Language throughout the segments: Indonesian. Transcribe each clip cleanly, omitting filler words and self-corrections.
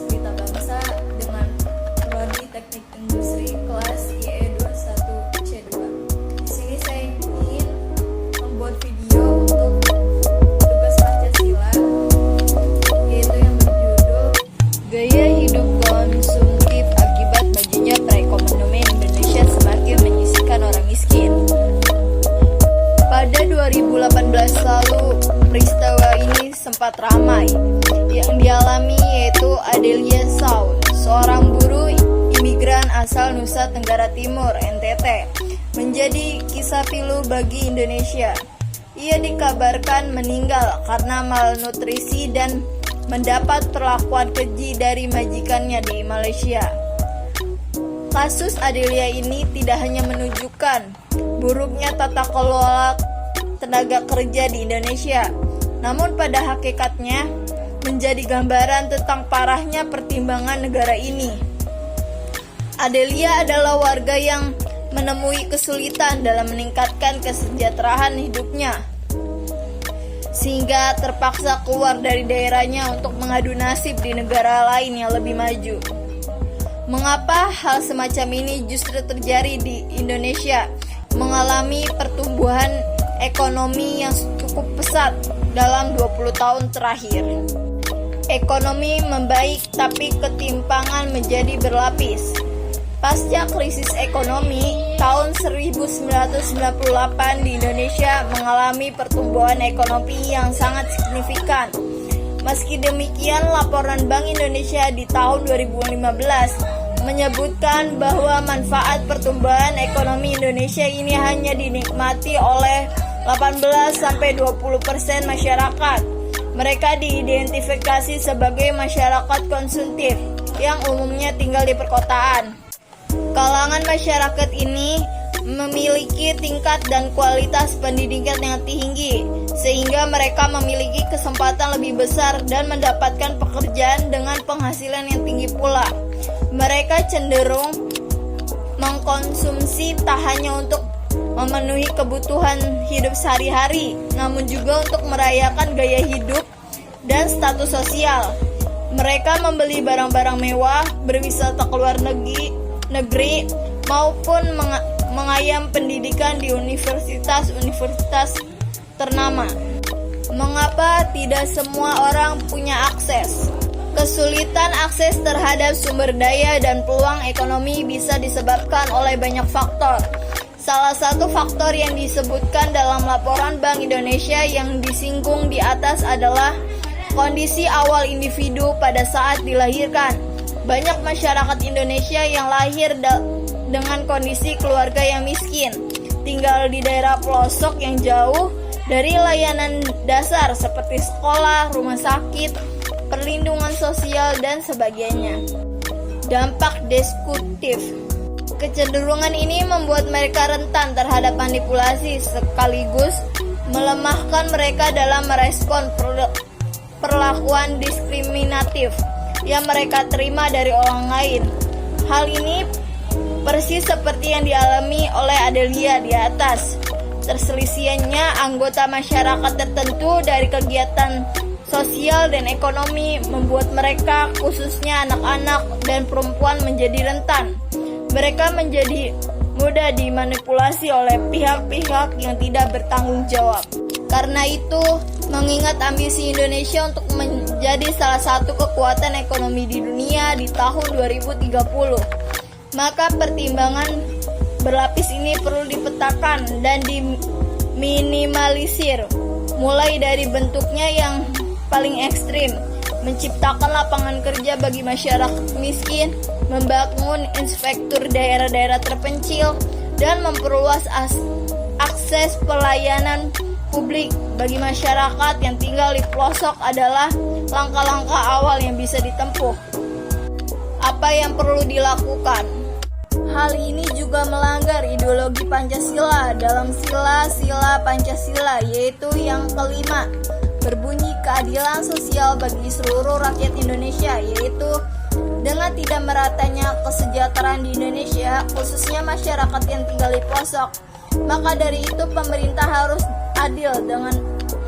Pelita Bangsa dengan prodi Teknik Industri kelas IE 21C2. Di sini saya ingin membuat video untuk tugas Pancasila, yaitu yang berjudul Gaya Hidup Konsumtif Akibat Majunya Perekonomian Indonesia Semakin Menyisihkan Orang Miskin. Pada 2018 lalu, peristiwa ini sempat ramai. Yang dialami yaitu Adelia Shaun, seorang buruh imigran asal Nusa Tenggara Timur (NTT), menjadi kisah pilu bagi Indonesia. Ia dikabarkan meninggal karena malnutrisi dan mendapat perlakuan keji dari majikannya di Malaysia. Kasus Adelia ini tidak hanya menunjukkan buruknya tata kelola tenaga kerja di Indonesia, namun pada hakikatnya menjadi gambaran tentang parahnya pertimbangan negara ini. Adelia adalah warga yang menemui kesulitan dalam meningkatkan kesejahteraan hidupnya, sehingga terpaksa keluar dari daerahnya untuk mengadu nasib di negara lain yang lebih maju. Mengapa hal semacam ini justru terjadi di Indonesia, mengalami pertumbuhan ekonomi yang cukup pesat dalam 20 tahun terakhir? Ekonomi membaik, tapi ketimpangan menjadi berlapis. Pasca krisis ekonomi tahun 1998 di Indonesia mengalami pertumbuhan ekonomi yang sangat signifikan. Meski demikian, laporan Bank Indonesia di tahun 2015 menyebutkan bahwa manfaat pertumbuhan ekonomi Indonesia ini hanya dinikmati oleh 18-20% masyarakat. Mereka diidentifikasi sebagai masyarakat konsumtif yang umumnya tinggal di perkotaan. Kalangan masyarakat ini memiliki tingkat dan kualitas pendidikan yang tinggi, sehingga mereka memiliki kesempatan lebih besar dan mendapatkan pekerjaan dengan penghasilan yang tinggi pula. Mereka cenderung mengkonsumsi tak hanya untuk memenuhi kebutuhan hidup sehari-hari, namun juga untuk merayakan gaya hidup dan status sosial. Mereka membeli barang-barang mewah, berwisata ke luar negeri maupun mengayam pendidikan di universitas-universitas ternama. Mengapa tidak semua orang punya akses? Kesulitan akses terhadap sumber daya dan peluang ekonomi bisa disebabkan oleh banyak faktor. Salah satu faktor yang disebutkan dalam laporan Bank Indonesia yang disinggung di atas adalah kondisi awal individu pada saat dilahirkan. Banyak masyarakat Indonesia yang lahir dengan kondisi keluarga yang miskin, tinggal di daerah pelosok yang jauh dari layanan dasar seperti sekolah, rumah sakit, perlindungan sosial, dan sebagainya. Dampak diskutif. Kecenderungan ini membuat mereka rentan terhadap manipulasi, sekaligus melemahkan mereka dalam merespon perlakuan diskriminatif yang mereka terima dari orang lain. Hal ini persis seperti yang dialami oleh Adelia di atas. Terselisihannya anggota masyarakat tertentu dari kegiatan sosial dan ekonomi membuat mereka, khususnya anak-anak dan perempuan, menjadi rentan. Mereka menjadi mudah dimanipulasi oleh pihak-pihak yang tidak bertanggung jawab. Karena itu, mengingat ambisi Indonesia untuk menjadi salah satu kekuatan ekonomi di dunia di tahun 2030, maka pertimbangan berlapis ini perlu dipetakan dan diminimalisir, mulai dari bentuknya yang paling ekstrim, menciptakan lapangan kerja bagi masyarakat miskin, membangun inspektur daerah-daerah terpencil, dan memperluas akses pelayanan publik bagi masyarakat yang tinggal di pelosok adalah langkah-langkah awal yang bisa ditempuh. Apa yang perlu dilakukan? Hal ini juga melanggar ideologi Pancasila dalam sila-sila Pancasila, yaitu yang kelima, berbunyi keadilan sosial bagi seluruh rakyat Indonesia, yaitu dengan tidak meratanya kesejahteraan di Indonesia, khususnya masyarakat yang tinggal di pelosok. Maka dari itu pemerintah harus adil dengan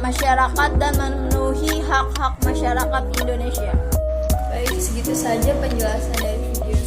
masyarakat dan memenuhi hak-hak masyarakat Indonesia. Baik, segitu saja penjelasan dari video